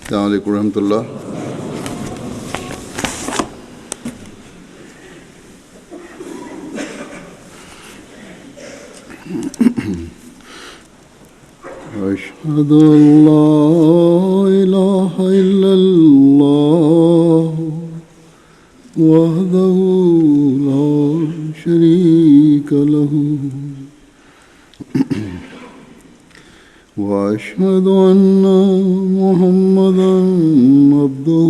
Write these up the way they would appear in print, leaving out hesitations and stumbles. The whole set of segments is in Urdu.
السلام علیکم ورحمۃ اللہ. أشهد أن لا إله إلا الله وحده لا شريك له وأشهد أن محمدا عبده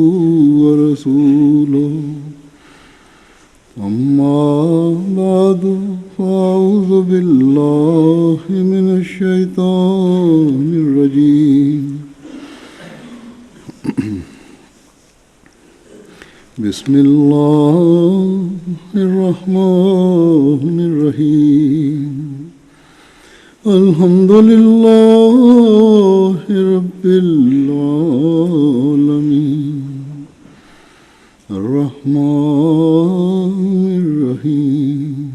ورسوله. أما بعد فأعوذ بالله من الشيطان الرجيم. بسم الله الرحمن الرحيم. الحمد لله رب العالمين الرحمن الرحيم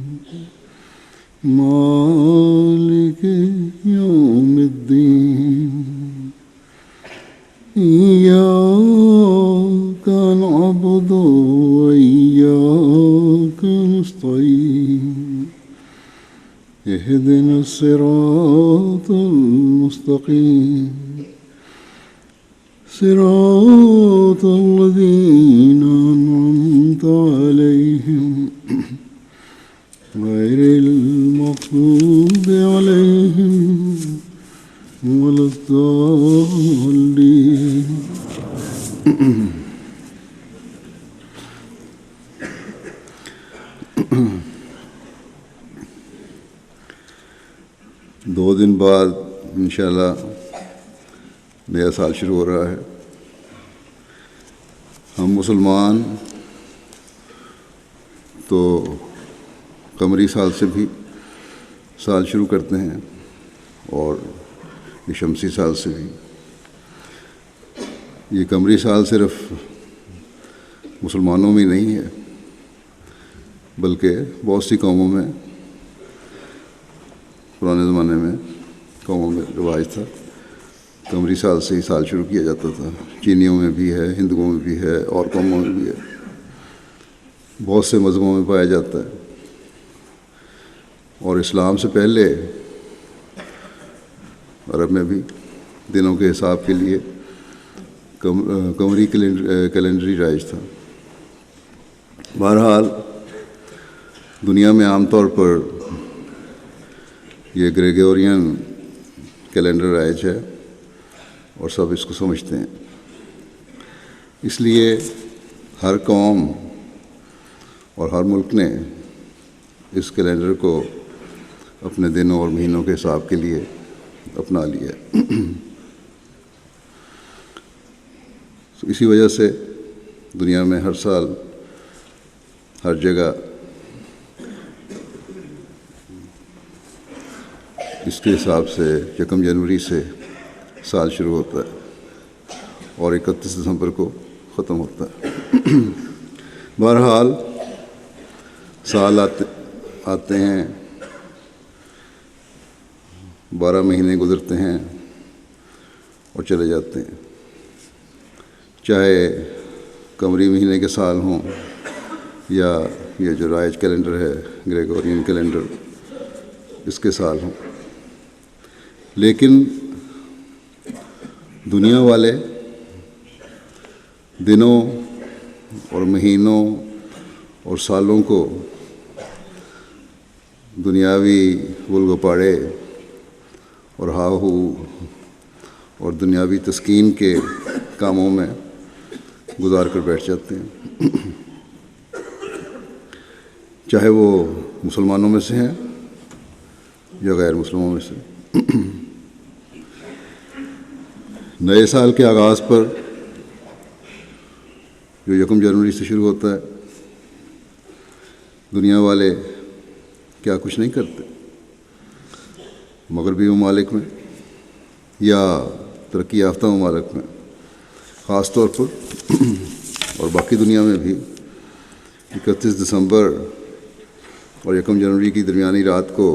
مالك يوم الدين. إياك نعبد وإياك نستعين. اهدنا الصراط المستقيم صراط الذين أنعمت عليهم غير المغضوب عليهم ولا الضالين. دو دن بعد انشاءاللہ نیا سال شروع ہو رہا ہے. ہم مسلمان تو قمری سال سے بھی سال شروع کرتے ہیں اور یہ شمسی سال سے بھی. یہ قمری سال صرف مسلمانوں میں نہیں ہے بلکہ بہت سی قوموں میں، پرانے زمانے میں قوموں میں رواج تھا. قمری سال سے ہی سال شروع کیا جاتا تھا. چینیوں میں بھی ہے، ہندوؤں میں بھی ہے، اور قوموں میں بھی ہے، بہت سے مذہبوں میں پایا جاتا ہے. اور اسلام سے پہلے عرب میں بھی دنوں کے حساب کے لیے قمری کیلنڈری رائج تھا. بہرحال دنیا میں عام طور پر یہ گریگورین کیلنڈر رائج ہے اور سب اس کو سمجھتے ہیں. اس لیے ہر قوم اور ہر ملک نے اس کیلنڈر کو اپنے دنوں اور مہینوں کے حساب کے لیے اپنا لیا ہے. اسی وجہ سے دنیا میں ہر سال ہر جگہ اس کے حساب سے 1 جنوری سے سال شروع ہوتا ہے اور 31 دسمبر کو ختم ہوتا ہے. بہرحال سال آتے ہیں، 12 مہینے گزرتے ہیں اور چلے جاتے ہیں. چاہے قمری مہینے کے سال ہوں یا یہ جو رائج کیلنڈر ہے گریگورین کیلنڈر اس کے سال ہوں. لیکن دنیا والے دنوں اور مہینوں اور سالوں کو دنیاوی گل گپاڑے اور ہاؤ ہو اور دنیاوی تسکین کے کاموں میں گزار کر بیٹھ جاتے ہیں، چاہے وہ مسلمانوں میں سے ہیں یا غیر مسلموں میں سے. نئے سال کے آغاز پر جو 1 جنوری سے شروع ہوتا ہے، دنیا والے کیا کچھ نہیں کرتے. مغربی ممالک میں یا ترقی یافتہ ممالک میں خاص طور پر اور باقی دنیا میں بھی 31 دسمبر اور 1 جنوری کی درمیانی رات کو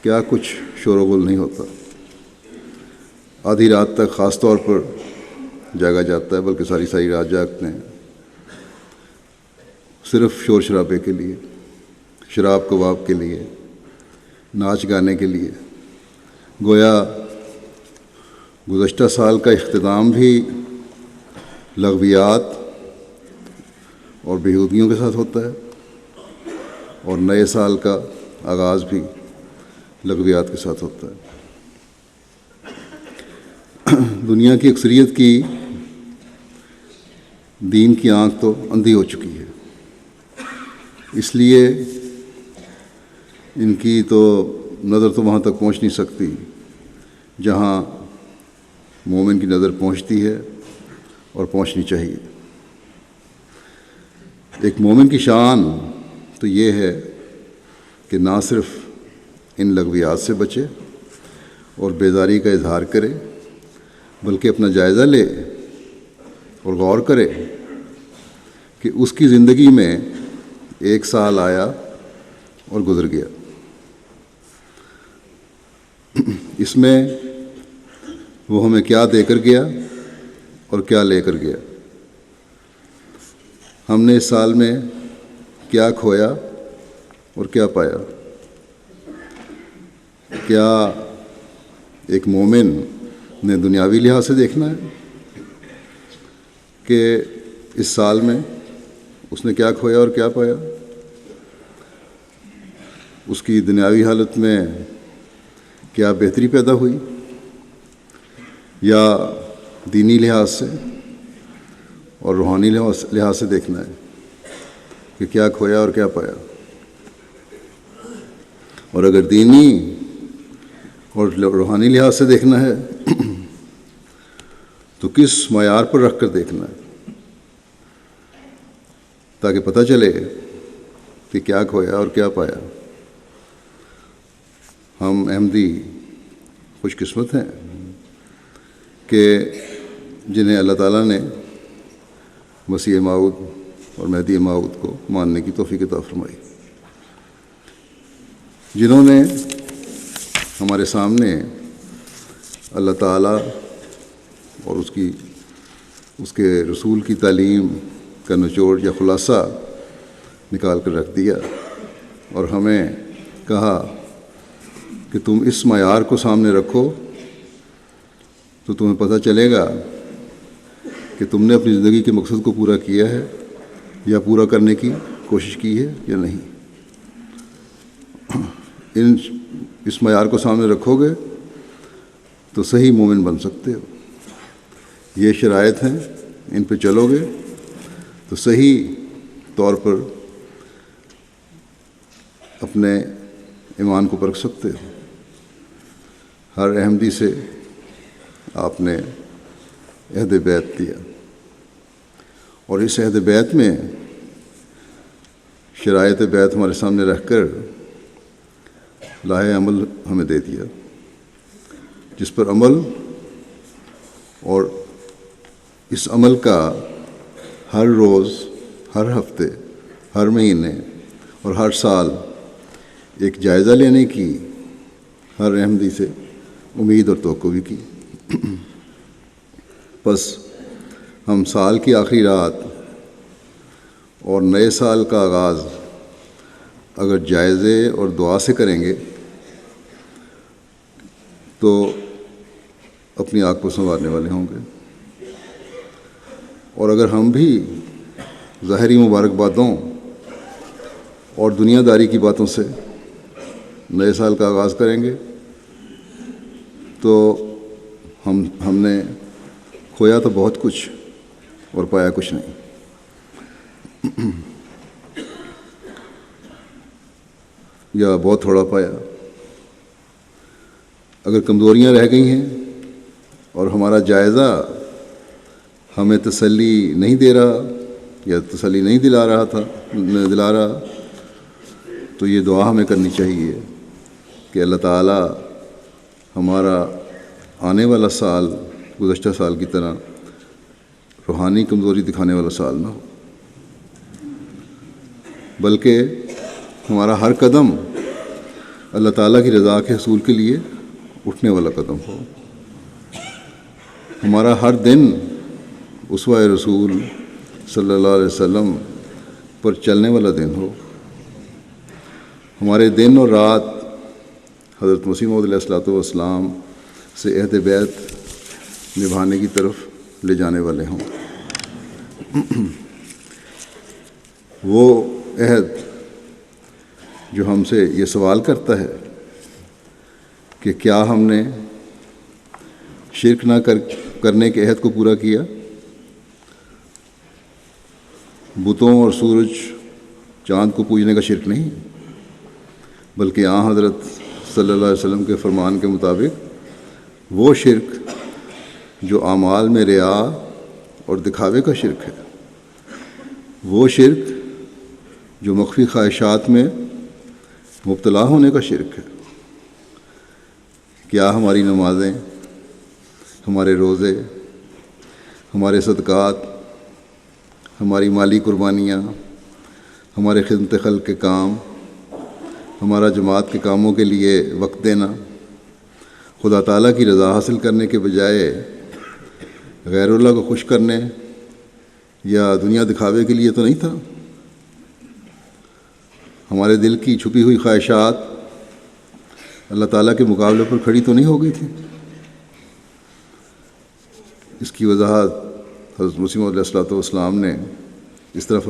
کیا کچھ شور و غل نہیں ہوتا. آدھی رات تک خاص طور پر جاگا جاتا ہے بلکہ ساری ساری رات جاگتے ہیں، صرف شور شرابے کے لیے، شراب کباب کے لیے، ناچ گانے کے لیے۔ گویا گزشتہ سال کا اختتام بھی لغویات اور بیہودگیوں کے ساتھ ہوتا ہے، اور نئے سال کا آغاز بھی لغویات کے ساتھ ہوتا ہے۔ دنیا کی اکثریت کی دین کی آنکھ تو اندھی ہو چکی ہے، اس لیے ان کی تو نظر تو وہاں تک پہنچ نہیں سکتی جہاں مومن کی نظر پہنچتی ہے اور پہنچنی چاہیے۔ ایک مومن کی شان تو یہ ہے کہ نہ صرف ان لغویات سے بچے اور بیداری کا اظہار کرے، بلکہ اپنا جائزہ لے اور غور کرے کہ اس کی زندگی میں ایک سال آیا اور گزر گیا، اس میں وہ ہمیں کیا دے کر گیا اور کیا لے کر گیا، ہم نے اس سال میں کیا کھویا اور کیا پایا۔ کیا ایک مومن نے دنیاوی لحاظ سے دیکھنا ہے کہ اس سال میں اس نے کیا کھویا اور کیا پایا؟ اس کی دنیاوی حالت میں کیا بہتری پیدا ہوئی، یا دینی لحاظ سے اور روحانی لحاظ سے دیکھنا ہے کہ کیا کھویا اور کیا پایا؟ اور اگر دینی اور روحانی لحاظ سے دیکھنا ہے تو کس معیار پر رکھ کر دیکھنا ہے، تاکہ پتہ چلے کہ کیا کھویا اور کیا پایا۔ ہم احمدی خوش قسمت ہیں کہ جنہیں اللہ تعالیٰ نے مسیح موعود اور مہدی موعود کو ماننے کی توفیق عطا فرمائی، جنہوں نے ہمارے سامنے اللہ تعالیٰ اور اس کے رسول کی تعلیم کا نچوڑ یا خلاصہ نکال کر رکھ دیا اور ہمیں کہا کہ تم اس معیار کو سامنے رکھو تو تمہیں پتہ چلے گا کہ تم نے اپنی زندگی کے مقصد کو پورا کیا ہے یا پورا کرنے کی کوشش کی ہے یا نہیں۔ اس معیار کو سامنے رکھو گے تو صحیح مومن بن سکتے ہو۔ یہ شرائط ہیں، ان پہ چلو گے تو صحیح طور پر اپنے ایمان کو پرکھ سکتے ہو۔ ہر احمدی سے آپ نے عہد بیعت دیا، اور اس عہد بیعت میں شرائط بیعت ہمارے سامنے رکھ کر لاہ عمل ہمیں دے دیا، جس پر عمل اور اس عمل کا ہر روز، ہر ہفتے، ہر مہینے اور ہر سال ایک جائزہ لینے کی ہر احمدی سے امید اور توقع بھی کی۔ بس ہم سال کی آخری رات اور نئے سال کا آغاز اگر جائزے اور دعا سے کریں گے تو اپنی آنکھ کو سنوارنے والے ہوں گے، اور اگر ہم بھی ظاہری مبارکبادوں اور دنیا داری کی باتوں سے نئے سال کا آغاز کریں گے تو ہم نے کھویا تو بہت کچھ اور پایا کچھ نہیں، یا بہت تھوڑا پایا۔ اگر کمزوریاں رہ گئی ہیں اور ہمارا جائزہ ہمیں تسلی نہیں دے رہا یا تسلی نہیں دلا رہا تو یہ دعا ہمیں کرنی چاہیے کہ اللہ تعالیٰ ہمارا آنے والا سال گزشتہ سال کی طرح روحانی کمزوری دکھانے والا سال نہ ہو، بلکہ ہمارا ہر قدم اللہ تعالیٰ کی رضا کے حصول کے لیے اٹھنے والا قدم ہو، ہمارا ہر دن اسوہ رسول صلی اللہ علیہ وسلم پر چلنے والا دن ہو۔ ہمارے دن اور رات حضرت مسیح موعود علیہ الصلوۃ والسلام سے عہد بیعت نبھانے کی طرف لے جانے والے ہوں۔ وہ عہد جو ہم سے یہ سوال کرتا ہے کہ کیا ہم نے شرک نہ کرنے کے عہد کو پورا کیا؟ بتوں اور سورج چاند کو پوجنے کا شرک نہیں، بلکہ حضرت صلی اللہ علیہ وسلم کے فرمان کے مطابق وہ شرک جو اعمال میں ریا اور دکھاوے کا شرک ہے، وہ شرک جو مخفی خواہشات میں مبتلا ہونے کا شرک ہے۔ کیا ہماری نمازیں، ہمارے روزے، ہمارے صدقات، ہماری مالی قربانیاں، ہمارے خدمت خلق کے کام، ہمارا جماعت کے کاموں کے لیے وقت دینا خدا تعالیٰ کی رضا حاصل کرنے کے بجائے غیر اللہ کو خوش کرنے یا دنیا دکھاوے کے لیے تو نہیں تھا؟ ہمارے دل کی چھپی ہوئی خواہشات اللہ تعالیٰ کے مقابلے پر کھڑی تو نہیں ہو گئی تھی؟ اس کی وضاحت حضرت مسیح موعود علیہ الصلوۃ والسلام نے اس طرح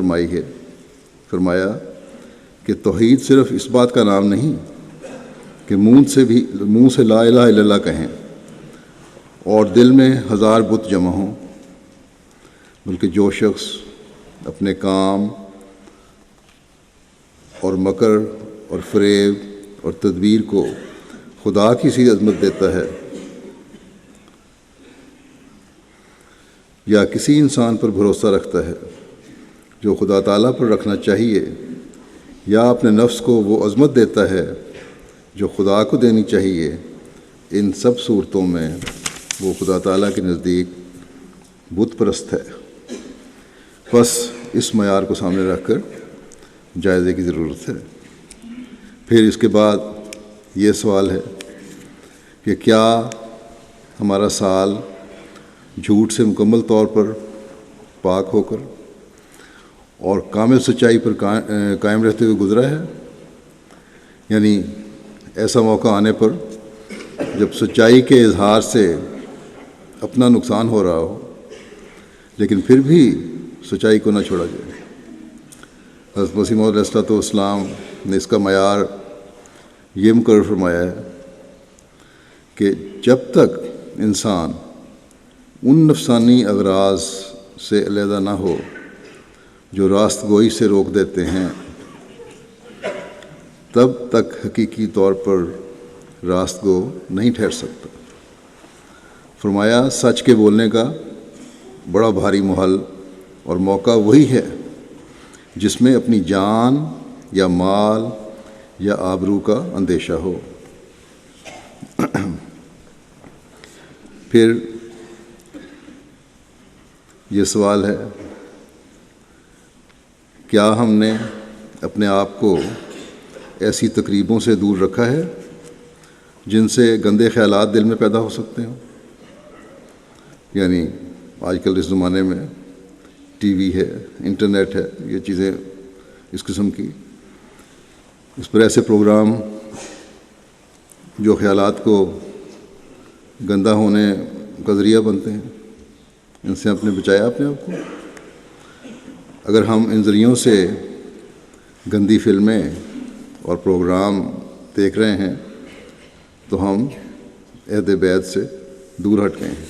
فرمایا کہ توحید صرف اس بات کا نام نہیں کہ منہ سے لا الہ الا اللہ کہیں اور دل میں 1000 بت جمع ہوں، بلکہ جو شخص اپنے کام اور مکر اور فریب اور تدبیر کو خدا کی سی عظمت دیتا ہے یا کسی انسان پر بھروسہ رکھتا ہے جو خدا تعالیٰ پر رکھنا چاہیے، یا اپنے نفس کو وہ عظمت دیتا ہے جو خدا کو دینی چاہیے، ان سب صورتوں میں وہ خدا تعالیٰ کے نزدیک بت پرست ہے۔ بس اس معیار کو سامنے رکھ کر جائزے کی ضرورت ہے۔ پھر اس کے بعد یہ سوال ہے کہ کیا ہمارا سال جھوٹ سے مکمل طور پر پاک ہو کر اور کامل سچائی پر قائم رہتے ہوئے گزرا ہے؟ یعنی ایسا موقع آنے پر جب سچائی کے اظہار سے اپنا نقصان ہو رہا ہو لیکن پھر بھی سچائی کو نہ چھوڑا جائے۔ حضرت مسیح موعود علیہ الصلوۃ والسلام نے اس کا معیار یہ مقرر فرمایا ہے کہ جب تک انسان ان نفسانی اغراض سے علیحدہ نہ ہو جو راست گوئی سے روک دیتے ہیں، تب تک حقیقی طور پر راست گو نہیں ٹھہر سکتا۔ فرمایا سچ کے بولنے کا بڑا بھاری محل اور موقع وہی ہے جس میں اپنی جان یا مال یا آبرو کا اندیشہ ہو۔ پھر یہ سوال ہے کیا ہم نے اپنے آپ کو ایسی تقریبوں سے دور رکھا ہے جن سے گندے خیالات دل میں پیدا ہو سکتے ہیں؟ یعنی آج کل اس زمانے میں ٹی وی ہے، انٹرنیٹ ہے، یہ چیزیں اس قسم کی، اس پر ایسے پروگرام جو خیالات کو گندا ہونے کا ذریعہ بنتے ہیں، ان سے آپ نے بچایا اپنے آپ کو؟ اگر ہم ان ذریعوں سے گندی فلمیں اور پروگرام دیکھ رہے ہیں تو ہم عہد بیعت سے دور ہٹ گئے ہیں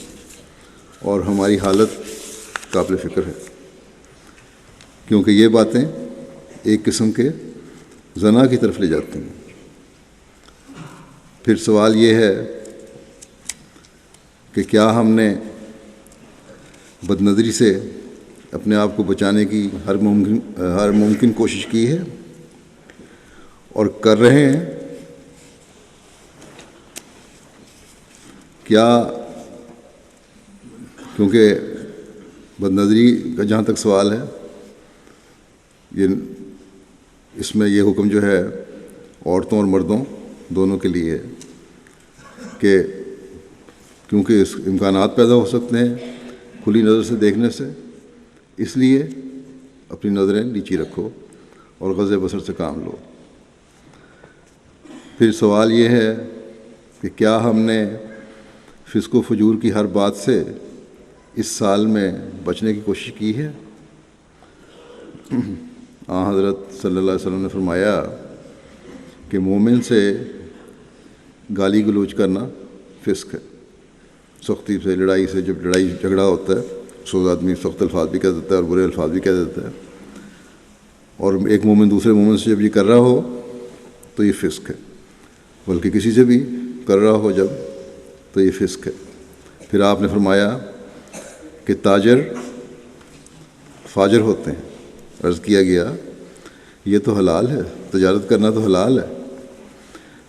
اور ہماری حالت قابل فکر ہے، کیونکہ یہ باتیں ایک قسم کے زنا کی طرف لے جاتی ہیں۔ پھر سوال یہ ہے کہ کیا ہم نے بد نظری سے اپنے آپ کو بچانے کی ہر ممکن کوشش کی ہے اور کر رہے ہیں؟ کیا کیونکہ بد نظری کا جہاں تک سوال ہے، اس میں یہ حکم جو ہے عورتوں اور مردوں دونوں کے لیے کہ کیونکہ اس امکانات پیدا ہو سکتے ہیں کھلی نظر سے دیکھنے سے، اس لیے اپنی نظریں نیچی رکھو اور غض بصر سے کام لو۔ پھر سوال یہ ہے کہ کیا ہم نے فسق و فجور کی ہر بات سے اس سال میں بچنے کی کوشش کی ہے؟ حضرت صلی اللہ علیہ وسلم نے فرمایا کہ مومن سے گالی گلوچ کرنا فسق ہے، سختی سے، لڑائی سے۔ جب لڑائی جھگڑا ہوتا ہے تو آدمی سخت الفاظ بھی کہہ دیتا ہے اور برے الفاظ بھی کہہ دیتا ہے، اور ایک مومن دوسرے مومن سے جب یہ کر رہا ہو تو یہ فسق ہے، بلکہ کسی سے بھی کر رہا ہو جب تو یہ فسق ہے۔ پھر آپ نے فرمایا کہ تاجر فاجر ہوتے ہیں۔ عرض کیا گیا یہ تو حلال ہے، تجارت کرنا تو حلال ہے۔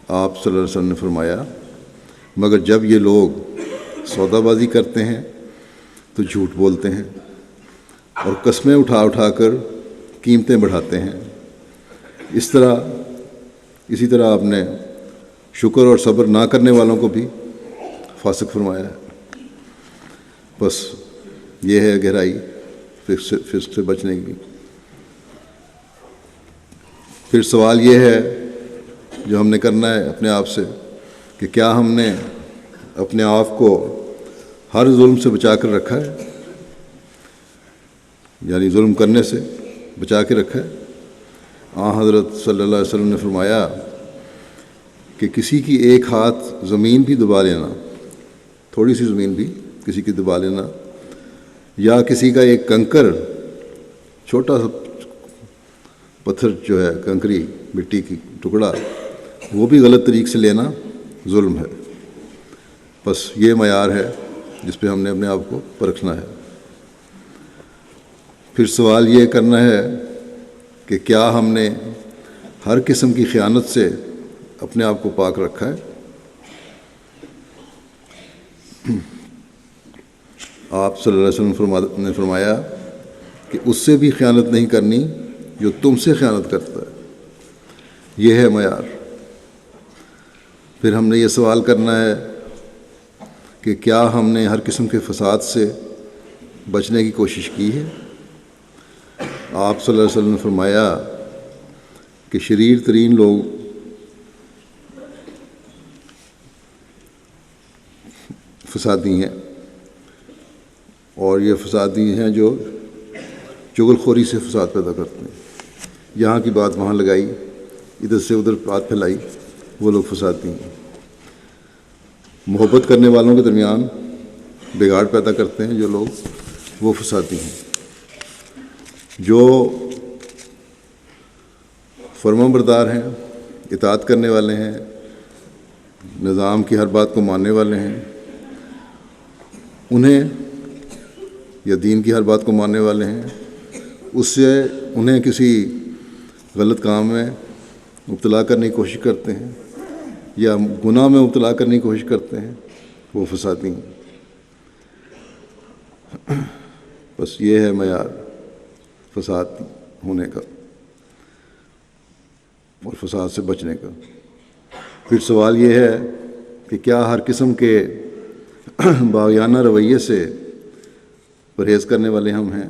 آپ صلی اللہ علیہ وسلم نے فرمایا مگر جب یہ لوگ سودا بازی کرتے ہیں تو جھوٹ بولتے ہیں اور قسمیں اٹھا اٹھا کر قیمتیں بڑھاتے ہیں۔ اسی طرح آپ نے شکر اور صبر نہ کرنے والوں کو بھی فاسق فرمایا ہے۔ بس یہ ہے گہرائی فسق سے بچنے کی۔ پھر سوال یہ ہے جو ہم نے کرنا ہے اپنے آپ سے کہ کیا ہم نے اپنے آپ کو ہر ظلم سے بچا کر رکھا ہے، یعنی ظلم کرنے سے بچا کے رکھا ہے۔ حضرت صلی اللہ علیہ وسلم نے فرمایا کہ کسی کی ایک ہاتھ زمین بھی دبا لینا، تھوڑی سی زمین بھی کسی کی دبا لینا، یا کسی کا ایک کنکر، چھوٹا سا پتھر جو ہے کنکری مٹی کی ٹکڑا، وہ بھی غلط طریق سے لینا ظلم ہے۔ بس یہ معیار ہے جس پہ ہم نے اپنے آپ کو پرکھنا ہے۔ پھر سوال یہ کرنا ہے کہ کیا ہم نے ہر قسم کی خیانت سے اپنے آپ کو پاک رکھا ہے؟ آپ صلی اللہ علیہ وسلم نے فرمایا کہ اس سے بھی خیانت نہیں کرنی جو تم سے خیانت کرتا ہے، یہ ہے معیار۔ پھر ہم نے یہ سوال کرنا ہے کہ کیا ہم نے ہر قسم کے فساد سے بچنے کی کوشش کی ہے؟ آپ صلی اللہ علیہ وسلم نے فرمایا کہ شریر ترین لوگ فسادی ہیں، اور یہ فسادی ہیں جو چغل خوری سے فساد پیدا کرتے ہیں، یہاں کی بات وہاں لگائی، ادھر سے ادھر بات پھیلائی، وہ لوگ فسادی ہیں۔ محبت کرنے والوں کے درمیان بگاڑ پیدا کرتے ہیں جو لوگ، وہ فسادی ہیں۔ جو فرما بردار ہیں، اطاعت کرنے والے ہیں، نظام کی ہر بات کو ماننے والے ہیں، انہیں، یا دین کی ہر بات کو ماننے والے ہیں، اس سے انہیں کسی غلط کام میں مبتلا کرنے کی کوشش کرتے ہیں یا گناہ میں مبتلا کرنے کی کوشش کرتے ہیں، وہ فسادی ہیں۔ بس یہ ہے معیار فساد ہونے کا اور فساد سے بچنے کا۔ پھر سوال یہ ہے کہ کیا ہر قسم کے باغیانہ رویے سے پرہیز کرنے والے ہم ہیں؟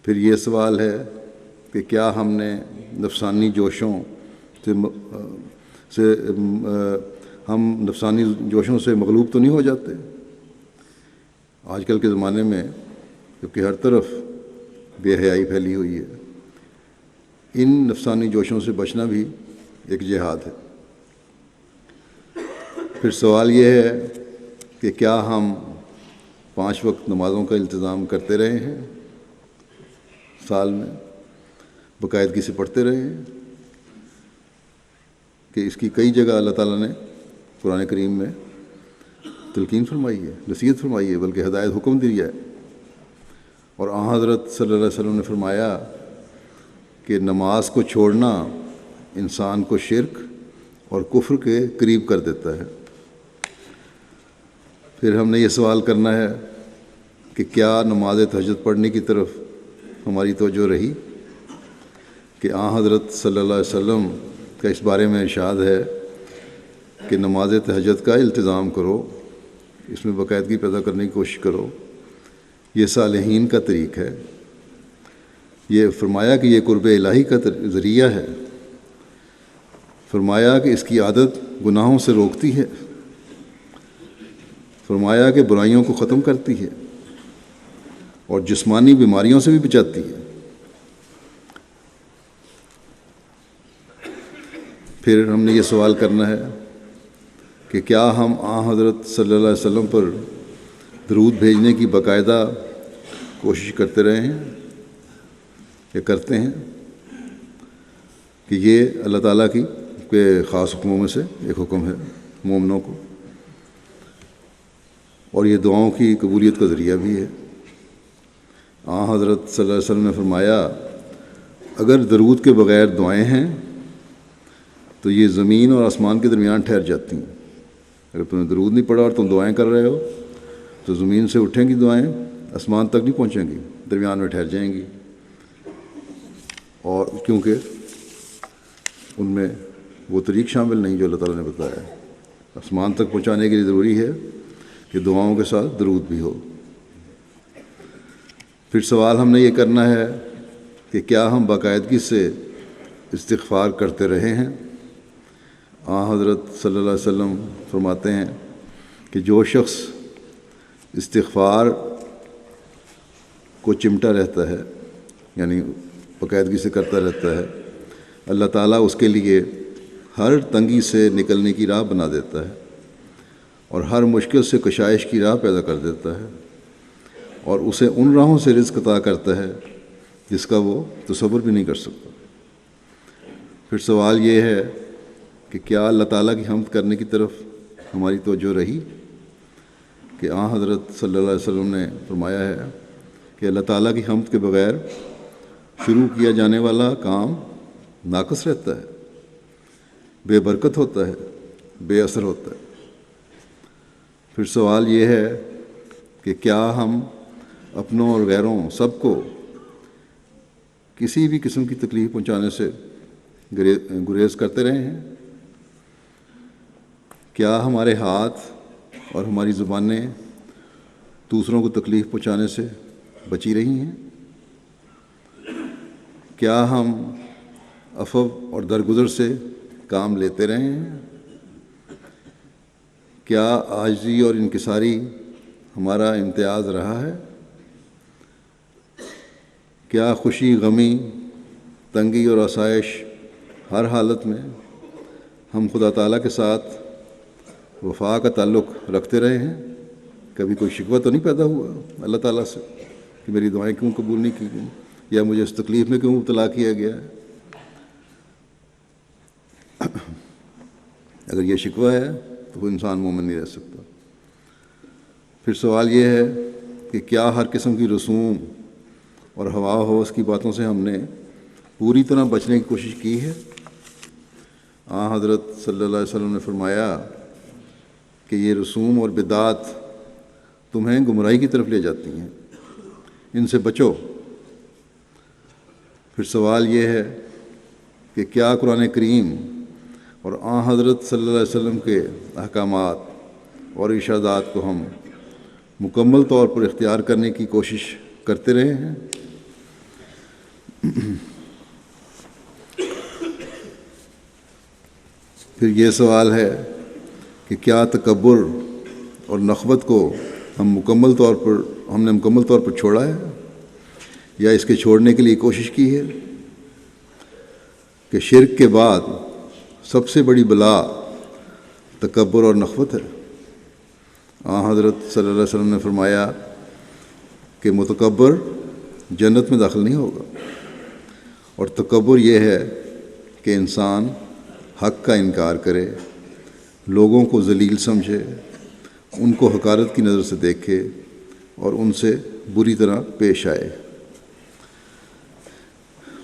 پھر یہ سوال ہے کہ کیا ہم نے نفسانی جوشوں سے مغلوب تو نہیں ہو جاتے؟ آج کل کے زمانے میں جبکہ ہر طرف بے حیائی پھیلی ہوئی ہے، ان نفسانی جوشوں سے بچنا بھی ایک جہاد ہے۔ پھر سوال یہ ہے کہ کیا ہم 5 وقت نمازوں کا التزام کرتے رہے ہیں، سال میں باقاعدگی سے پڑھتے رہے ہیں، کہ اس کی کئی جگہ اللہ تعالیٰ نے قرآن کریم میں تلقین فرمائی ہے، نصیحت فرمائی ہے، بلکہ ہدایت حکم دیا ہے۔ اور حضرت صلی اللہ علیہ وسلم نے فرمایا کہ نماز کو چھوڑنا انسان کو شرک اور کفر کے قریب کر دیتا ہے۔ پھر ہم نے یہ سوال کرنا ہے کہ کیا نماز تہجد پڑھنے کی طرف ہماری توجہ رہی؟ کہ حضرت صلی اللہ علیہ وسلم کا اس بارے میں ارشاد ہے کہ نماز تہجد کا التزام کرو، اس میں باقاعدگی پیدا کرنے کی کوشش کرو. یہ صالحین کا طریق ہے. یہ فرمایا کہ یہ قرب الہی کا ذریعہ ہے. فرمایا کہ اس کی عادت گناہوں سے روکتی ہے. فرمایا کہ برائیوں کو ختم کرتی ہے اور جسمانی بیماریوں سے بھی بچاتی ہے. پھر ہم نے یہ سوال کرنا ہے کہ کیا ہم حضرت صلی اللہ علیہ وسلم پر درود بھیجنے کی باقاعدہ کوشش کرتے رہے ہیں یا کرتے ہیں؟ کہ یہ اللہ تعالیٰ کے خاص حکموں میں سے ایک حکم ہے مومنوں کو، اور یہ دعاؤں کی قبولیت کا ذریعہ بھی ہے. حضرت صلی اللہ علیہ وسلم نے فرمایا اگر درود کے بغیر دعائیں ہیں تو یہ زمین اور آسمان کے درمیان ٹھہر جاتی ہیں. اگر تم نے درود نہیں پڑھا اور تم دعائیں کر رہے ہو تو زمین سے اٹھیں گی دعائیں، آسمان تک نہیں پہنچیں گی، درمیان میں ٹھہر جائیں گی. اور کیونکہ ان میں وہ طریق شامل نہیں جو اللہ تعالیٰ نے بتایا ہے. آسمان تک پہنچانے کے لیے ضروری ہے کہ دعاؤں کے ساتھ درود بھی ہو. پھر سوال ہم نے یہ کرنا ہے کہ کیا ہم باقاعدگی سے استغفار کرتے رہے ہیں؟ حضرت صلی اللہ علیہ وسلم فرماتے ہیں کہ جو شخص استغفار کو چمٹا رہتا ہے، یعنی باقاعدگی سے کرتا رہتا ہے، اللہ تعالیٰ اس کے لیے ہر تنگی سے نکلنے کی راہ بنا دیتا ہے اور ہر مشکل سے کشائش کی راہ پیدا کر دیتا ہے، اور اسے ان راہوں سے رزق عطا کرتا ہے جس کا وہ تصور بھی نہیں کر سکتا. پھر سوال یہ ہے کہ کیا اللہ تعالیٰ کی حمد کرنے کی طرف ہماری توجہ رہی؟ کہ حضرت صلی اللہ علیہ وسلم نے فرمایا ہے کہ اللہ تعالیٰ کی حمد کے بغیر شروع کیا جانے والا کام ناقص رہتا ہے، بے برکت ہوتا ہے، بے اثر ہوتا ہے. پھر سوال یہ ہے کہ کیا ہم اپنوں اور غیروں سب کو کسی بھی قسم کی تکلیف پہنچانے سے گریز کرتے رہے ہیں؟ کیا ہمارے ہاتھ اور ہماری زبانیں دوسروں کو تکلیف پہنچانے سے بچی رہی ہیں؟ کیا ہم عفو اور درگزر سے کام لیتے رہے ہیں؟ کیا عاجزی اور انکساری ہمارا امتیاز رہا ہے؟ کیا خوشی، غمی، تنگی اور آسائش ہر حالت میں ہم خدا تعالیٰ کے ساتھ وفا کا تعلق رکھتے رہے ہیں؟ کبھی کوئی شکوہ تو نہیں پیدا ہوا اللہ تعالیٰ سے کہ میری دعائیں کیوں قبول نہیں کی گئیں یا مجھے اس تکلیف میں کیوں مبتلا کیا گیا ہے؟ اگر یہ شکوہ ہے تو وہ انسان مومن نہیں رہ سکتا. پھر سوال یہ ہے کہ کیا ہر قسم کی رسوم اور ہوا ہوس کی باتوں سے ہم نے پوری طرح بچنے کی کوشش کی ہے؟ حضرت صلی اللہ علیہ وسلم نے فرمایا کہ یہ رسوم اور بدعات تمہیں گمراہی کی طرف لے جاتی ہیں، ان سے بچو. پھر سوال یہ ہے کہ کیا قرآن کریم اور حضرت صلی اللہ علیہ وسلم کے احکامات اور ارشادات کو ہم مکمل طور پر اختیار کرنے کی کوشش کرتے رہے ہیں؟ پھر یہ سوال ہے کہ کیا تکبر اور نخوت کو ہم نے مکمل طور پر چھوڑا ہے یا اس کے چھوڑنے کے لیے کوشش کی ہے؟ کہ شرک کے بعد سب سے بڑی بلا تکبر اور نخوت ہے. حضرت صلی اللہ علیہ وسلم نے فرمایا کہ متکبر جنت میں داخل نہیں ہوگا، اور تکبر یہ ہے کہ انسان حق کا انکار کرے، لوگوں کو ذلیل سمجھے، ان کو حقارت کی نظر سے دیکھے اور ان سے بری طرح پیش آئے.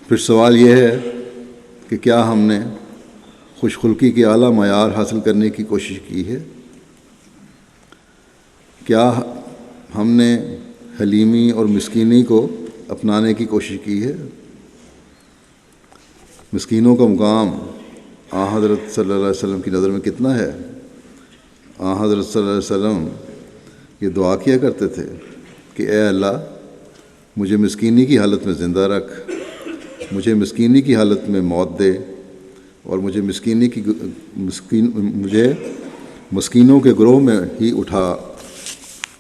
پھر سوال یہ ہے کہ کیا ہم نے خوش خلقی کے اعلیٰ معیار حاصل کرنے کی کوشش کی ہے؟ کیا ہم نے حلیمی اور مسکینی کو اپنانے کی کوشش کی ہے؟ مسکینوں کا مقام حضرت صلی اللہ علیہ وسلم کی نظر میں کتنا ہے؟ حضرت صلی اللہ علیہ وسلم یہ دعا کیا کرتے تھے کہ اے اللہ مجھے مسکینی کی حالت میں زندہ رکھ، مجھے مسکینی کی حالت میں موت دے، اور مجھے مسکینوں کے گروہ میں ہی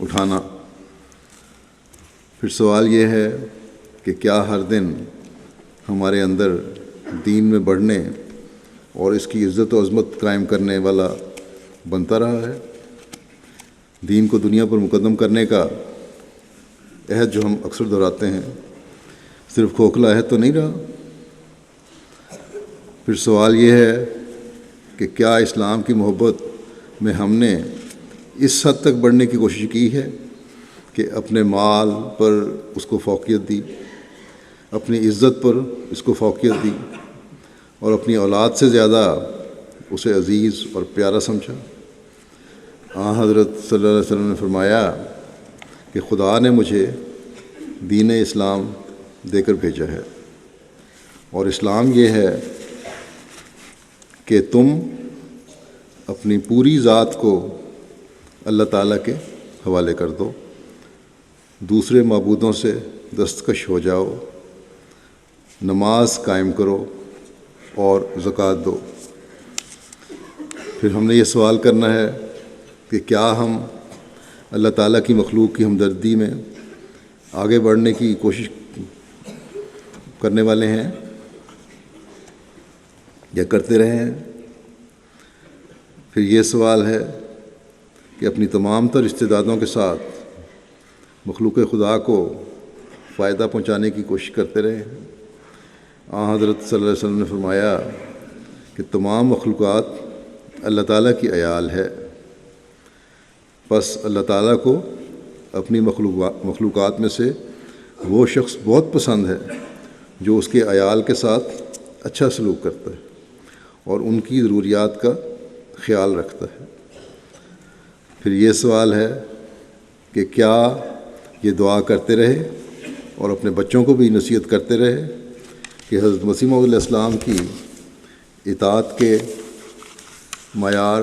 اٹھانا۔ پھر سوال یہ ہے کہ کیا ہر دن ہمارے اندر دین میں بڑھنے اور اس کی عزت و عظمت قائم کرنے والا بنتا رہا ہے؟ دین کو دنیا پر مقدم کرنے کا عہد جو ہم اکثر دہراتے ہیں صرف کھوکھلا عہد تو نہیں رہا؟ پھر سوال یہ ہے کہ کیا اسلام کی محبت میں ہم نے اس حد تک بڑھنے کی کوشش کی ہے کہ اپنے مال پر اس کو فوقیت دی، اپنی عزت پر اس کو فوقیت دی، اور اپنی اولاد سے زیادہ اسے عزیز اور پیارا سمجھا؟ حضرت صلی اللہ علیہ وسلم نے فرمایا کہ خدا نے مجھے دین اسلام دے کر بھیجا ہے، اور اسلام یہ ہے کہ تم اپنی پوری ذات کو اللہ تعالیٰ کے حوالے کر دو، دوسرے معبودوں سے دستکش ہو جاؤ، نماز قائم کرو اور زکوٰۃ دو۔ پھر ہم نے یہ سوال کرنا ہے کہ کیا ہم اللہ تعالیٰ کی مخلوق کی ہمدردی میں آگے بڑھنے کی کوشش کرنے والے ہیں یا کرتے رہے ہیں؟ پھر یہ سوال ہے کہ اپنی تمام تر استعدادوں کے ساتھ مخلوق خدا کو فائدہ پہنچانے کی کوشش کرتے رہے ہیں؟ حضرت صلی اللہ علیہ وسلم نے فرمایا کہ تمام مخلوقات اللہ تعالیٰ کی عیال ہے، بس اللہ تعالیٰ کو اپنی مخلوقات میں سے وہ شخص بہت پسند ہے جو اس کے عیال کے ساتھ اچھا سلوک کرتا ہے اور ان کی ضروریات کا خیال رکھتا ہے۔ پھر یہ سوال ہے کہ کیا یہ دعا کرتے رہے اور اپنے بچوں کو بھی نصیحت کرتے رہے کہ حضرت مسیح موعود علیہ السلام کی اطاعت کے معیار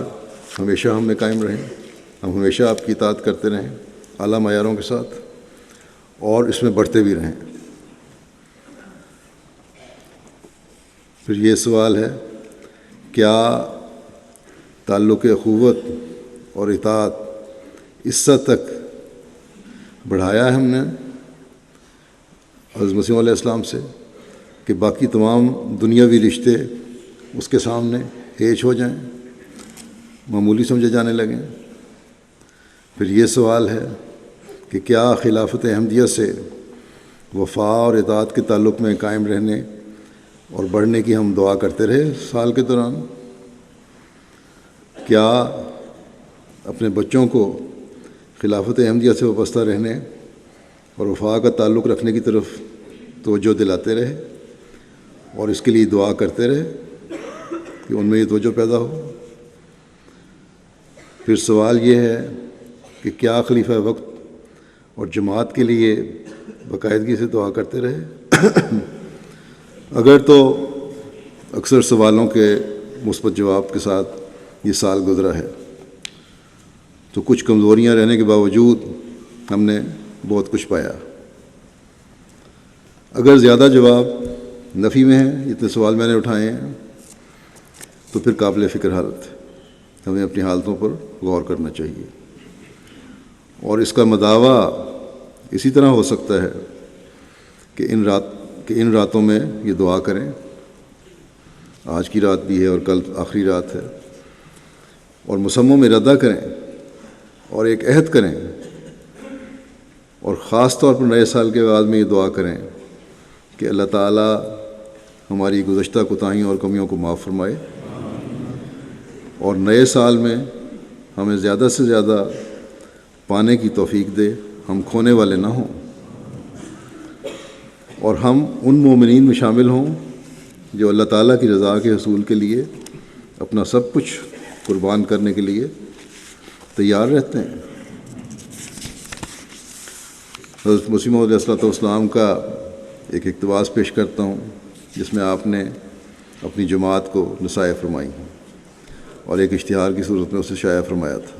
ہمیشہ ہم میں قائم رہیں، ہم ہمیشہ آپ کی اطاعت کرتے رہیں اعلیٰ معیاروں کے ساتھ، اور اس میں بڑھتے بھی رہیں۔ پھر یہ سوال ہے کیا تعلق اخوت اور اطاعت اس حد تک بڑھایا ہے ہم نے حضرت مسیح علیہ السلام سے کہ باقی تمام دنیاوی رشتے اس کے سامنے ہیچ ہو جائیں، معمولی سمجھے جانے لگیں؟ پھر یہ سوال ہے کہ کیا خلافت احمدیہ سے وفا اور اطاعت کے تعلق میں قائم رہنے اور بڑھنے کی ہم دعا کرتے رہے سال کے دوران؟ کیا اپنے بچوں کو خلافت احمدیہ سے وابستہ رہنے اور وفا کا تعلق رکھنے کی طرف توجہ دلاتے رہے اور اس کے لیے دعا کرتے رہے کہ ان میں یہ توجہ پیدا ہو؟ پھر سوال یہ ہے کہ کیا خلیفہ وقت اور جماعت کے لیے باقاعدگی سے دعا کرتے رہے؟ اگر تو اکثر سوالوں کے مثبت جواب کے ساتھ یہ سال گزرا ہے تو کچھ کمزوریاں رہنے کے باوجود ہم نے بہت کچھ پایا۔ اگر زیادہ جواب نفی میں ہیں، اتنے سوال میں نے اٹھائے ہیں، تو پھر قابل فکر حالت ہے، ہمیں اپنی حالتوں پر غور کرنا چاہیے، اور اس کا مداوع اسی طرح ہو سکتا ہے کہ ان راتوں میں یہ دعا کریں، آج کی رات بھی ہے اور کل آخری رات ہے، اور مصمم ارادہ کریں اور ایک عہد کریں، اور خاص طور پر نئے سال کے بعد میں یہ دعا کریں کہ اللہ تعالیٰ ہماری گزشتہ کوتاہیوں اور کمیوں کو معاف فرمائے، اور نئے سال میں ہمیں زیادہ سے زیادہ پانے کی توفیق دے، ہم کھونے والے نہ ہوں، اور ہم ان مومنین میں شامل ہوں جو اللہ تعالیٰ کی رضا کے حصول کے لیے اپنا سب کچھ قربان کرنے کے لیے تیار رہتے ہیں۔ حضرت مسیح موعود علیہ السلام کا ایک اقتباس پیش کرتا ہوں جس میں آپ نے اپنی جماعت کو نصائح فرمائی اور ایک اشتہار کی صورت میں اسے شائع فرمایا تھا۔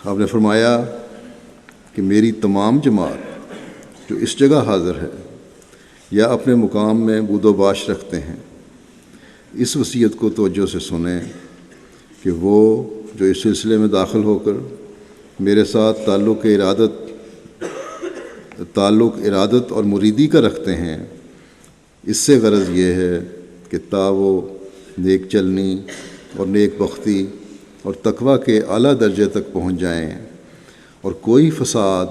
آپ نے فرمایا کہ میری تمام جماعت جو اس جگہ حاضر ہے یا اپنے مقام میں بود و باش رکھتے ہیں، اس وصیت کو توجہ سے سنیں کہ وہ جو اس سلسلے میں داخل ہو کر میرے ساتھ تعلق ارادت اور مریدی کا رکھتے ہیں، اس سے غرض یہ ہے کہ تا وہ نیک چلنی اور نیک بختی اور تقویٰ کے اعلیٰ درجے تک پہنچ جائیں اور کوئی فساد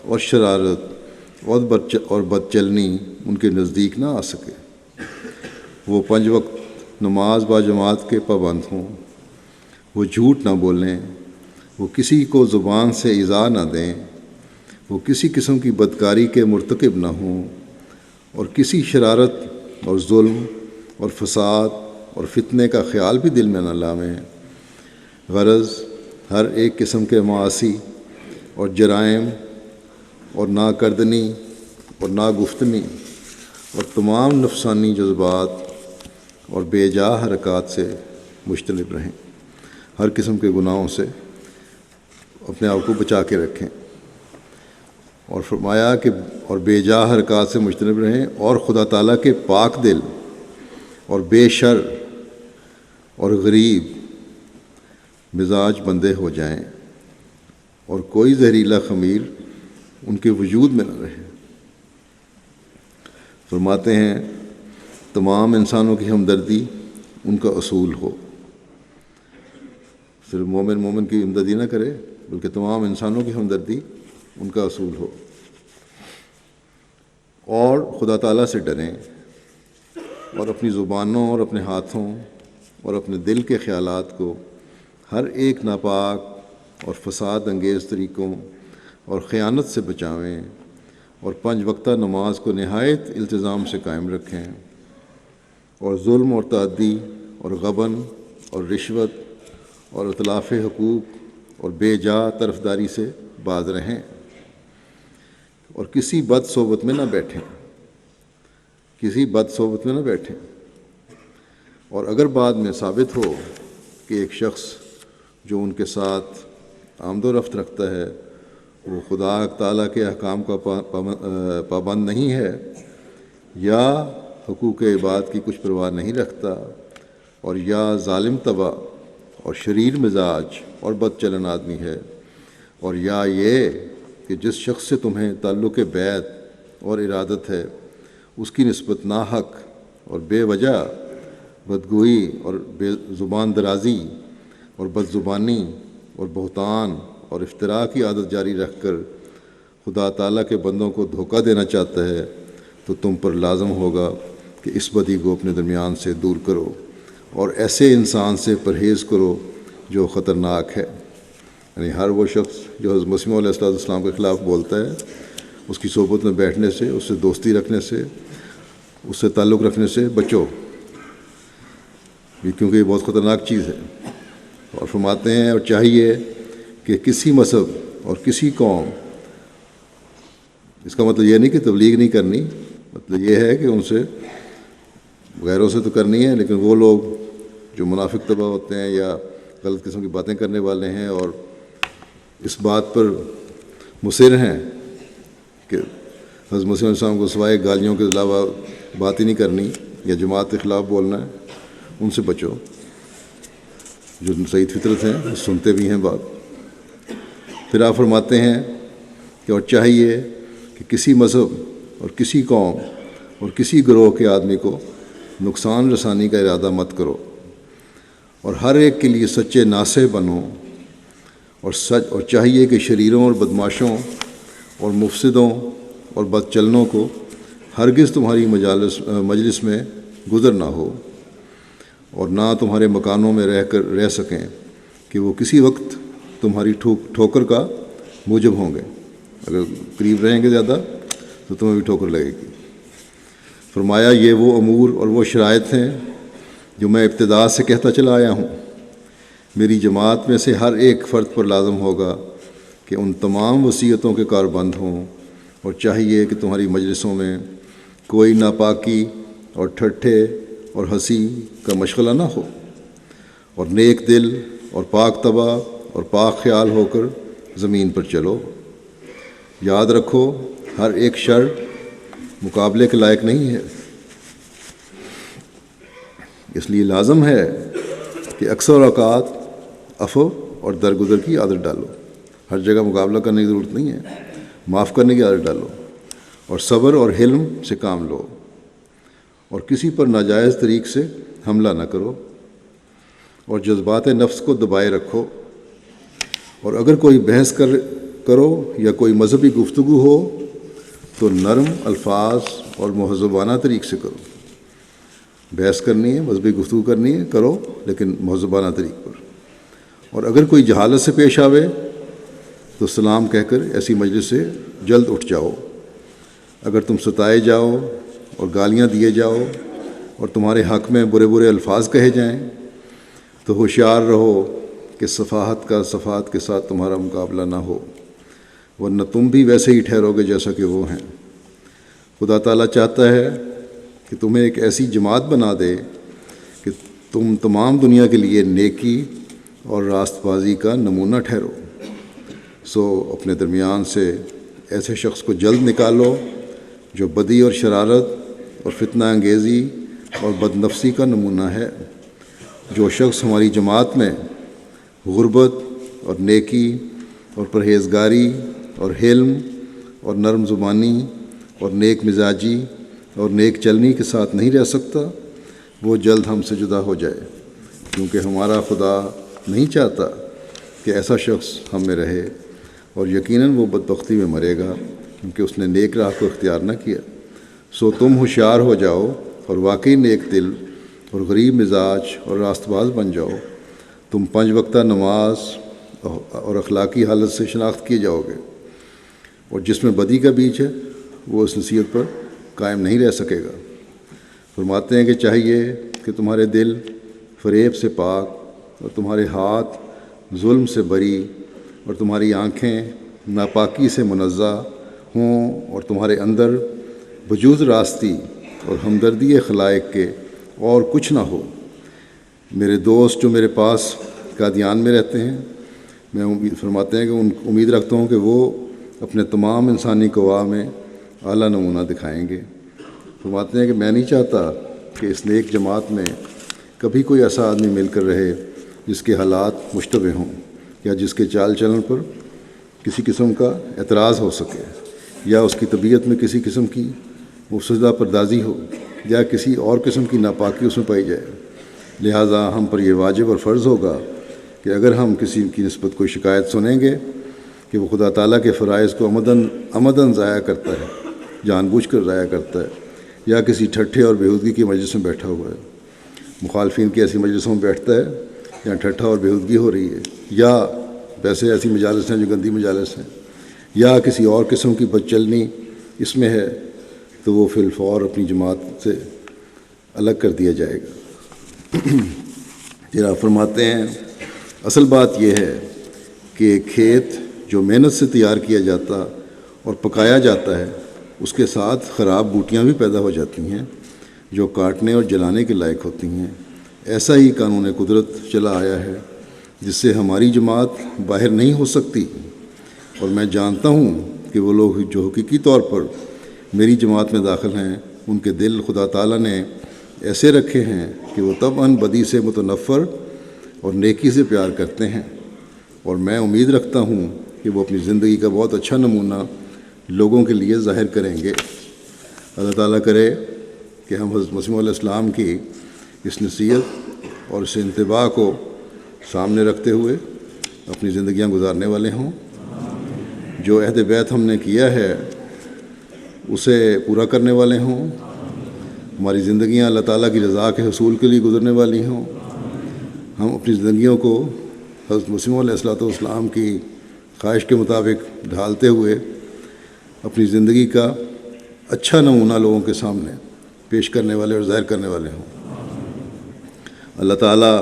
اور شرارت اور بد چلنی ان کے نزدیک نہ آ سکے، وہ 5 وقت نماز با جماعت کے پابند ہوں، وہ جھوٹ نہ بولیں، وہ کسی کو زبان سے ایذا نہ دیں، وہ کسی قسم کی بدکاری کے مرتکب نہ ہوں اور کسی شرارت اور ظلم اور فساد اور فتنے کا خیال بھی دل میں نہ لاویں۔ غرض ہر ایک قسم کے معاصی اور جرائم اور ناکردنی اور ناگفتنی اور تمام نفسانی جذبات اور بے جا حرکات سے مجتنب رہیں، ہر قسم کے گناہوں سے اپنے آپ کو بچا کے رکھیں، اور فرمایا کہ اور بے جا حرکات سے مجتنب رہیں اور خدا تعالیٰ کے پاک دل اور بے شر اور غریب مزاج بندے ہو جائیں اور کوئی زہریلا خمیر ان کے وجود میں نہ رہے۔ فرماتے ہیں تمام انسانوں کی ہمدردی ان کا اصول ہو، صرف مومن کی ہمدردی نہ کرے بلکہ تمام انسانوں کی ہمدردی ان کا اصول ہو، اور خدا تعالیٰ سے ڈریں اور اپنی زبانوں اور اپنے ہاتھوں اور اپنے دل کے خیالات کو ہر ایک ناپاک اور فساد انگیز طریقوں اور خیانت سے بچاویں، اور 5 وقتہ نماز کو نہایت التزام سے قائم رکھیں، اور ظلم اور تعدی اور غبن اور رشوت اور اتلاف حقوق اور بے جا طرفداری سے باز رہیں، اور کسی بد صحبت میں نہ بیٹھیں، اور اگر بعد میں ثابت ہو کہ ایک شخص جو ان کے ساتھ آمد و رفت رکھتا ہے وہ خدا تعالیٰ کے احکام کا پابند نہیں ہے یا حقوق عباد کی کچھ پرواہ نہیں رکھتا، اور یا ظالم طبع اور شریر مزاج اور بد چلن آدمی ہے، اور یا یہ کہ جس شخص سے تمہیں تعلق بیعت اور ارادت ہے اس کی نسبت ناحق اور بے وجہ بدگوئی اور بے زبان درازی اور بد زبانی اور بہتان اور افتراء کی عادت جاری رکھ کر خدا تعالیٰ کے بندوں کو دھوکہ دینا چاہتا ہے، تو تم پر لازم ہوگا کہ اس بدی کو اپنے درمیان سے دور کرو اور ایسے انسان سے پرہیز کرو جو خطرناک ہے۔ یعنی ہر وہ شخص جو حضرت مسیح علیہ السلام کے خلاف بولتا ہے اس کی صحبت میں بیٹھنے سے، اس سے دوستی رکھنے سے، اس سے تعلق رکھنے سے بچو، کیونکہ یہ بہت خطرناک چیز ہے۔ اور فرماتے ہیں اور چاہیے کہ کسی مذہب اور کسی قوم، اس کا مطلب یہ نہیں کہ تبلیغ نہیں کرنی، مطلب یہ ہے کہ ان سے غیروں سے تو کرنی ہے، لیکن وہ لوگ جو منافق طبع ہوتے ہیں یا غلط قسم کی باتیں کرنے والے ہیں اور اس بات پر مصر ہیں کہ حضرت مسیح علیہ السلام کو سوائے گالیوں کے علاوہ بات ہی نہیں کرنی یا جماعت کے خلاف بولنا ہے، ان سے بچو۔ جو سعید فطرت ہیں وہ سنتے بھی ہیں بات۔ پھر آپ فرماتے ہیں کہ اور چاہیے کہ کسی مذہب اور کسی قوم اور کسی گروہ کے آدمی کو نقصان رسانی کا ارادہ مت کرو، اور ہر ایک کے لیے سچے ناصح بنو، اور چاہیے کہ شریروں اور بدماشوں اور مفسدوں اور بد چلنوں کو ہرگز تمہاری مجلس میں گزر نہ ہو، اور نہ تمہارے مکانوں میں رہ سکیں کہ وہ کسی وقت تمہاری ٹھوکر کا موجب ہوں گے۔ اگر قریب رہیں گے زیادہ تو تمہیں بھی ٹھوکر لگے گی۔ فرمایا یہ وہ امور اور وہ شرائط ہیں جو میں ابتدا سے کہتا چلا آیا ہوں، میری جماعت میں سے ہر ایک فرد پر لازم ہوگا کہ ان تمام وصیتوں کے کاربند ہوں، اور چاہیے کہ تمہاری مجلسوں میں کوئی ناپاکی اور ٹھٹھے اور ہنسی کا مشغلہ نہ ہو، اور نیک دل اور پاک طبع اور پاک خیال ہو کر زمین پر چلو۔ یاد رکھو ہر ایک شر مقابلے کے لائق نہیں ہے، اس لیے لازم ہے کہ اکثر اوقات عفو اور درگزر کی عادت ڈالو۔ ہر جگہ مقابلہ کرنے کی ضرورت نہیں ہے، معاف کرنے کی عادت ڈالو اور صبر اور حلم سے کام لو، اور کسی پر ناجائز طریق سے حملہ نہ کرو، اور جذبات نفس کو دبائے رکھو، اور اگر کوئی بحث کرو یا کوئی مذہبی گفتگو ہو تو نرم الفاظ اور مہذبانہ طریق سے کرو۔ بحث کرنی ہے، مذہبی گفتگو کرنی ہے، کرو لیکن مہذبانہ طریق پر۔ اور اگر کوئی جہالت سے پیش آوے تو سلام کہہ کر ایسی مجلس سے جلد اٹھ جاؤ۔ اگر تم ستائے جاؤ اور گالیاں دیے جاؤ اور تمہارے حق میں برے برے الفاظ کہے جائیں تو ہوشیار رہو کہ صفحات کے ساتھ تمہارا مقابلہ نہ ہو، ورنہ تم بھی ویسے ہی ٹھہرو گے جیسا کہ وہ ہیں۔ خدا تعالیٰ چاہتا ہے کہ تمہیں ایک ایسی جماعت بنا دے کہ تم تمام دنیا کے لیے نیکی اور راست بازی کا نمونہ ٹھہرو۔ سو اپنے درمیان سے ایسے شخص کو جلد نکالو جو بدی اور شرارت اور فتنہ انگیزی اور بدنفسی کا نمونہ ہے۔ جو شخص ہماری جماعت میں غربت اور نیکی اور پرہیزگاری اور حلم اور نرم زبانی اور نیک مزاجی اور نیک چلنی کے ساتھ نہیں رہ سکتا، وہ جلد ہم سے جدا ہو جائے، کیونکہ ہمارا خدا نہیں چاہتا کہ ایسا شخص ہم میں رہے، اور یقیناً وہ بدبختی میں مرے گا کیونکہ اس نے نیک راہ کو اختیار نہ کیا۔ سو تم ہوشیار ہو جاؤ اور واقعی نیک دل اور غریب مزاج اور راست باز بن جاؤ۔ تم 5 وقتہ نماز اور اخلاقی حالت سے شناخت کیے جاؤ گے، اور جس میں بدی کا بیج ہے وہ اس نصیحت پر قائم نہیں رہ سکے گا۔ فرماتے ہیں کہ چاہیے کہ تمہارے دل فریب سے پاک اور تمہارے ہاتھ ظلم سے بری اور تمہاری آنکھیں ناپاکی سے منزہ ہوں، اور تمہارے اندر بجوز راستی اور ہمدردی خلائق کے اور کچھ نہ ہو۔ میرے دوست جو میرے پاس قادیان میں رہتے ہیں، میں فرماتے ہیں کہ امید رکھتا ہوں کہ وہ اپنے تمام انسانی قوا میں اعلیٰ نمونہ دکھائیں گے۔ فرماتے ہیں کہ میں نہیں چاہتا کہ اس نیک جماعت میں کبھی کوئی ایسا آدمی مل کر رہے جس کے حالات مشتبہ ہوں، یا جس کے چال چلن پر کسی قسم کا اعتراض ہو سکے، یا اس کی طبیعت میں کسی قسم کی مفسدہ پردازی ہو، یا کسی اور قسم کی ناپاکی اس میں پائی جائے۔ لہٰذا ہم پر یہ واجب اور فرض ہوگا کہ اگر ہم کسی کی نسبت کوئی شکایت سنیں گے کہ وہ خدا تعالیٰ کے فرائض کو عمداً ضائع کرتا ہے، جان بوجھ کر ضائع کرتا ہے، یا کسی ٹھٹھے اور بےہودگی کی مجلس میں بیٹھا ہوا ہے، مخالفین کی ایسی مجلسوں میں بیٹھتا ہے جہاں ٹھٹھا اور بےہودگی ہو رہی ہے، یا ویسے ایسی مجالس ہیں جو گندی مجالس ہیں، یا کسی اور قسم کی بدچلنی اس میں ہے، تو وہ فی الفور اپنی جماعت سے الگ کر دیا جائے گا۔ پھر آپ فرماتے ہیں اصل بات یہ ہے کہ کھیت جو محنت سے تیار کیا جاتا اور پکایا جاتا ہے، اس کے ساتھ خراب بوٹیاں بھی پیدا ہو جاتی ہیں جو کاٹنے اور جلانے کے لائق ہوتی ہیں۔ ایسا ہی قانون قدرت چلا آیا ہے جس سے ہماری جماعت باہر نہیں ہو سکتی، اور میں جانتا ہوں کہ وہ لوگ جو حقیقی طور پر میری جماعت میں داخل ہیں، ان کے دل خدا تعالیٰ نے ایسے رکھے ہیں کہ وہ طبعاً بدی سے متنفر اور نیکی سے پیار کرتے ہیں، اور میں امید رکھتا ہوں کہ وہ اپنی زندگی کا بہت اچھا نمونہ لوگوں کے لیے ظاہر کریں گے۔ اللہ تعالیٰ کرے کہ ہم حضرت مسیح علیہ السلام کی اس نصیحت اور اس انتباہ کو سامنے رکھتے ہوئے اپنی زندگیاں گزارنے والے ہوں۔ جو عہد بیعت ہم نے کیا ہے اسے پورا کرنے والے ہوں۔ ہماری زندگیاں اللہ تعالیٰ کی رضا کے حصول کے لیے گزرنے والی ہوں۔ ہم اپنی زندگیوں کو حضرت مسیح علیہ السلام کی خواہش کے مطابق ڈھالتے ہوئے اپنی زندگی کا اچھا نمونہ لوگوں کے سامنے پیش کرنے والے اور ظاہر کرنے والے ہوں۔ اللہ تعالیٰ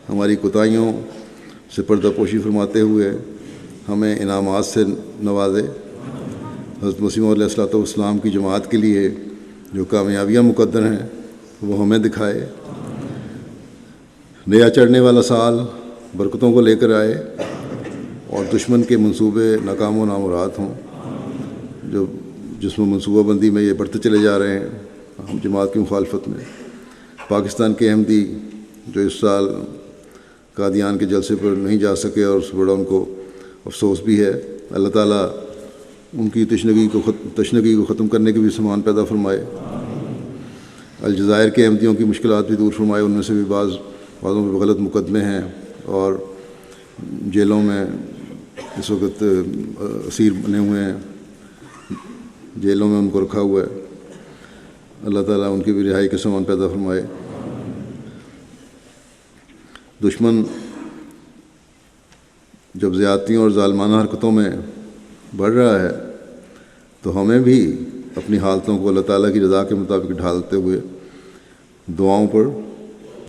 ہماری کوتاہیوں سے پردہ پوشی فرماتے ہوئے ہمیں انعامات سے نوازے۔ حضرت مسیح علیہ السلام کی جماعت کے لیے جو کامیابیاں مقدر ہیں وہ ہمیں دکھائے۔ نیا چڑھنے والا سال برکتوں کو لے کر آئے اور دشمن کے منصوبے ناکام و نامراد ہوں، جس میں منصوبہ بندی میں یہ بڑھتے چلے جا رہے ہیں ہم جماعت کی مخالفت میں۔ پاکستان کے احمدی جو اس سال قادیان کے جلسے پر نہیں جا سکے اور اس بڑا ان کو افسوس بھی ہے، اللہ تعالیٰ ان کی تشنگی کو ختم کرنے کے بھی سامان پیدا فرمائے۔ الجزائر کے احمدیوں کی مشکلات بھی دور فرمائے، ان میں سے بھی بعضوں میں غلط مقدمے ہیں اور جیلوں میں اس وقت اسیر بنے ہوئے ہیں، جیلوں میں ان کو رکھا ہوا ہے۔ اللہ تعالیٰ ان کی بھی رہائی کے سامان پیدا فرمائے۔ دشمن جب زیادتیوں اور ظالمانہ حرکتوں میں بڑھ رہا ہے تو ہمیں بھی اپنی حالتوں کو اللہ تعالیٰ کی رضا کے مطابق ڈھالتے ہوئے دعاؤں پر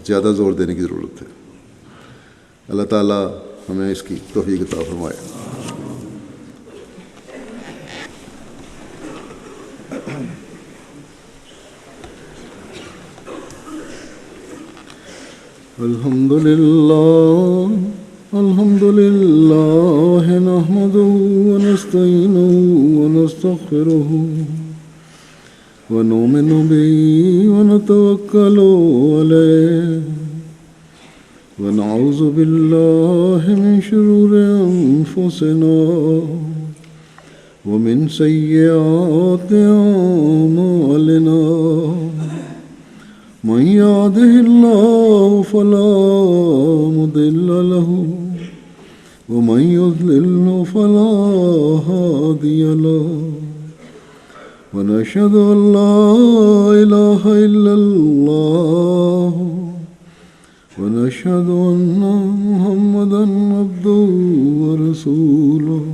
زیادہ زور دینے کی ضرورت ہے۔ اللہ تعالیٰ ہمیں اس کی توفیق عطا فرمائے۔ الحمد لله نحمده ونستعينه ونستغفره ونؤمن به ونتوكل عليه ونعوذ بالله من شرور أنفسنا ومن سيئات أعمالنا، من يهده الله فلا مضل له ومن يضلل فلا هادي له، ونشهد أن لا إله إلا الله ونشهد أن محمدا عبده ورسوله۔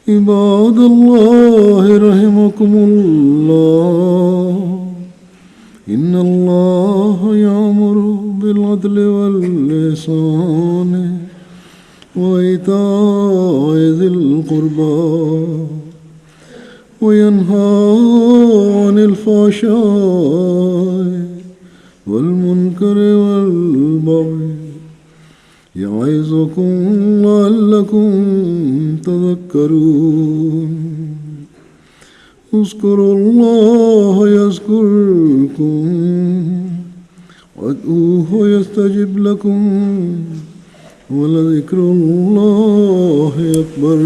عباد الله رحمكم الله، إن الله يأمر بالعدل والإحسان وإيتاء ذي القربى وينهى عن الفحشاء والمنكر والبغي، يعظكم لعلكم تذكرون۔ اذكروا الله يذكركم وادعوه يستجب لكم، ولذكر الله أكبر۔